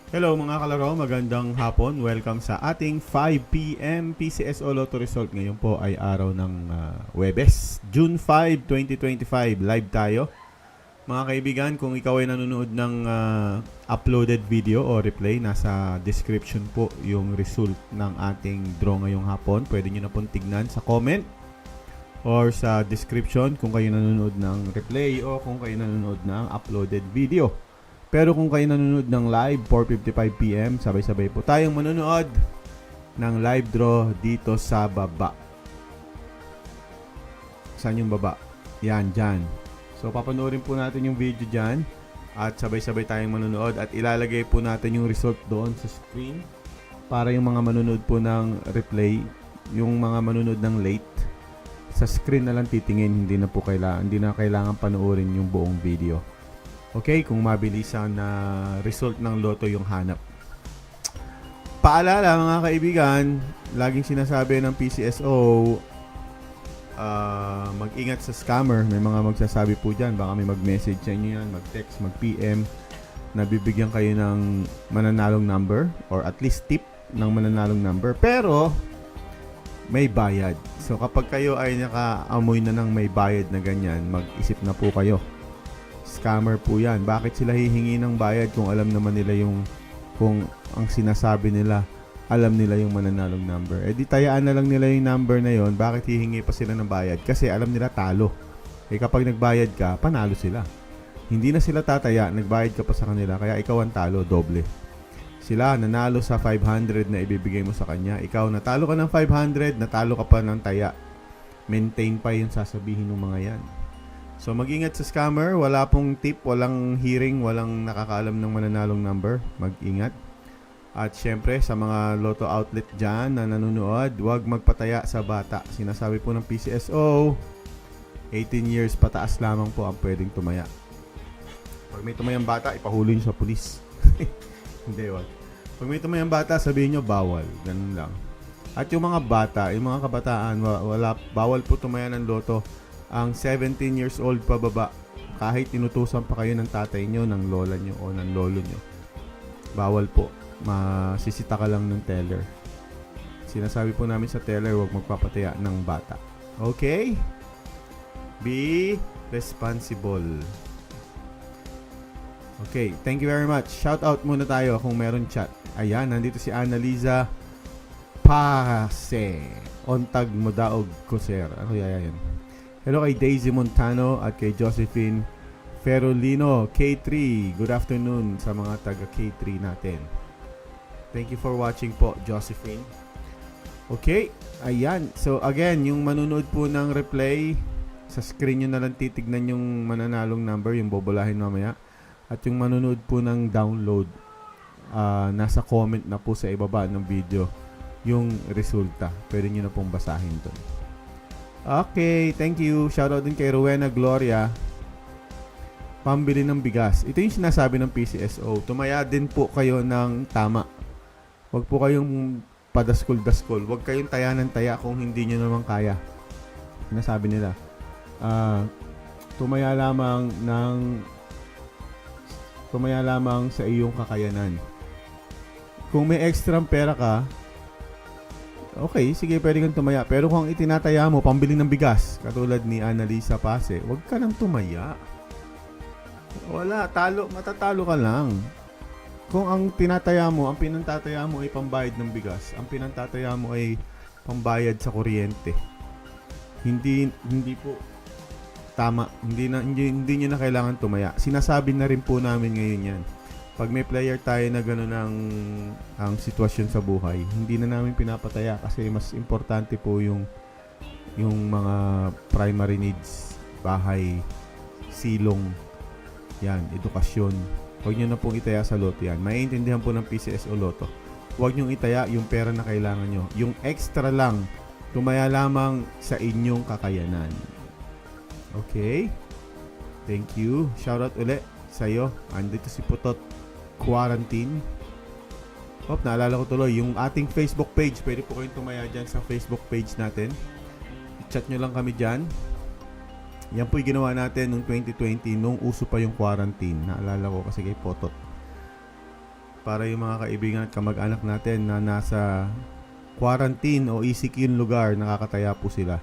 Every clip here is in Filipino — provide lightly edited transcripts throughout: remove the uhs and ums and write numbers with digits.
Hello mga kalaro, magandang hapon. Welcome sa ating 5 p.m. PCSO Lotto Result. Ngayon po ay araw ng Huwebes, June 5, 2025. Live tayo. Mga kaibigan, kung ikaw ay nanonood ng uploaded video o replay, nasa description po yung result ng ating draw ngayong hapon. Pwede nyo na pong tignan sa comment or sa description kung kayo nanonood ng replay o kung kayo nanonood ng uploaded video. Pero kung kayo nanonood ng live, 4:55 p.m., sabay-sabay po tayong manonood ng live draw dito sa baba. Saan yung baba? Yan, dyan. So, papanoorin po natin yung video dyan at sabay-sabay tayong manonood at ilalagay po natin yung result doon sa screen para yung mga manonood po ng replay, yung mga manonood ng late, sa screen na lang titingin, hindi na kailangan panoorin yung buong video. Okay, kung mabilisan na result ng loto yung hanap. Paalala mga kaibigan, laging sinasabi ng PCSO, mag-ingat sa scammer. May mga magsasabi po dyan, baka may mag-message sa inyo yan, mag-text, mag-PM, na bibigyan kayo ng mananalong number or at least tip ng mananalong number. Pero, may bayad. So kapag kayo ay nakaamoy na ng may bayad na ganyan, mag-isip na po kayo. Scammer po yan. Bakit sila hihingi ng bayad kung alam naman nila kung ang sinasabi nila, alam nila yung mananalong number? Eh di tayaan na lang nila yung number na yon. Bakit hihingi pa sila ng bayad? Kasi alam nila talo. Eh kapag nagbayad ka, panalo sila. Hindi na sila tataya, nagbayad ka pa sa kanila, kaya ikaw ang talo, doble. Sila nanalo sa 500 na ibibigay mo sa kanya. Ikaw natalo ka ng 500, natalo ka pa ng taya. Maintain pa yung sasabihin ng mga yan. So mag-ingat sa scammer, wala pong tip, walang hearing, walang nakakaalam ng mananalong number. Mag-ingat. At syempre sa mga lotto outlet dyan na nanonood, huwag magpataya sa bata. Sinasabi po ng PCSO, 18 years pataas lamang po ang pwedeng tumaya. Pag may tumayang bata, ipahuli nyo sa pulis. Hindi, wag. Pag may tumayang bata, sabihin nyo bawal. Ganun lang. At yung mga bata, yung mga kabataan, bawal po tumaya ng loto. Ang 17 years old pababa, kahit tinutusan pa kayo ng tatay nyo, ng lola nyo o ng lolo nyo, bawal po. Masisita ka lang ng teller. Sinasabi po namin sa teller, huwag magpapataya ng bata. Okay? Be responsible. Okay, thank you very much. Shout out muna tayo kung meron chat. Ayan, nandito si Annaliza Pase. Ontag mo daog ko, sir. Ano yan? Hello kay Daisy Montano at kay Josephine Ferolino, K3. Good afternoon sa mga taga K3 natin. Thank you for watching po, Josephine. Okay, ayan. So again, yung manunood po ng replay, sa screen nyo na lang titignan yung mananalong number, yung bobolahin mamaya. At yung manunood po ng download, nasa comment na po sa ibaba ng video yung resulta. Pwede nyo na pong basahin doon. Okay, thank you. Shoutout din kay Rowena Gloria. Pambili ng bigas. Ito yung sinasabi ng PCSO. Tumaya din po kayo ng tama. Huwag po kayong padaskol-daskol. Huwag kayong taya ng taya kung hindi nyo naman kaya. Sinasabi nila. Tumaya lamang sa iyong kakayanan. Kung may extra pera ka, okay, sige, pwede kang tumaya. Pero kung itinataya mo, pambili ng bigas, katulad ni Annalisa Pase, huwag ka nang tumaya. Wala, matatalo ka lang. Kung ang tinataya mo, ang pinantataya mo ay pambayad ng bigas, ang pinantataya mo ay pambayad sa kuryente. Hindi po tama. Hindi nyo na kailangan tumaya. Sinasabi na rin po namin ngayon yan. Pag may player tayo na gano'n ang sitwasyon sa buhay, hindi na namin pinapataya kasi mas importante po yung mga primary needs, bahay, silong, yan, edukasyon. Huwag nyo na pong itaya sa loto yan. Maiintindihan po ng PCSO Lotto. Huwag nyo itaya yung pera na kailangan nyo. Yung extra lang, tumaya lamang sa inyong kakayanan. Okay? Thank you. Shoutout ulit sa'yo. Andito si Putot Quarantine. Naalala ko tuloy, yung ating Facebook page, pwede po kayong tumaya dyan sa Facebook page natin. I-chat nyo lang kami dyan. Yan po yung ginawa natin noong 2020, nung uso pa yung quarantine. Naalala ko kasi kay Potot. para yung mga kaibigan at kamag-anak natin na nasa quarantine o ECQ lugar, nakakataya po sila.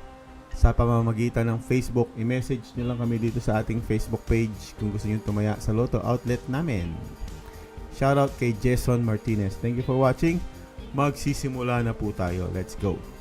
Sa pamamagitan ng Facebook, i-message nyo lang kami dito sa ating Facebook page kung gusto nyo tumaya sa Lotto outlet namin. Shoutout kay Jason Martinez. Thank you for watching. Magsisimula na po tayo. Let's go.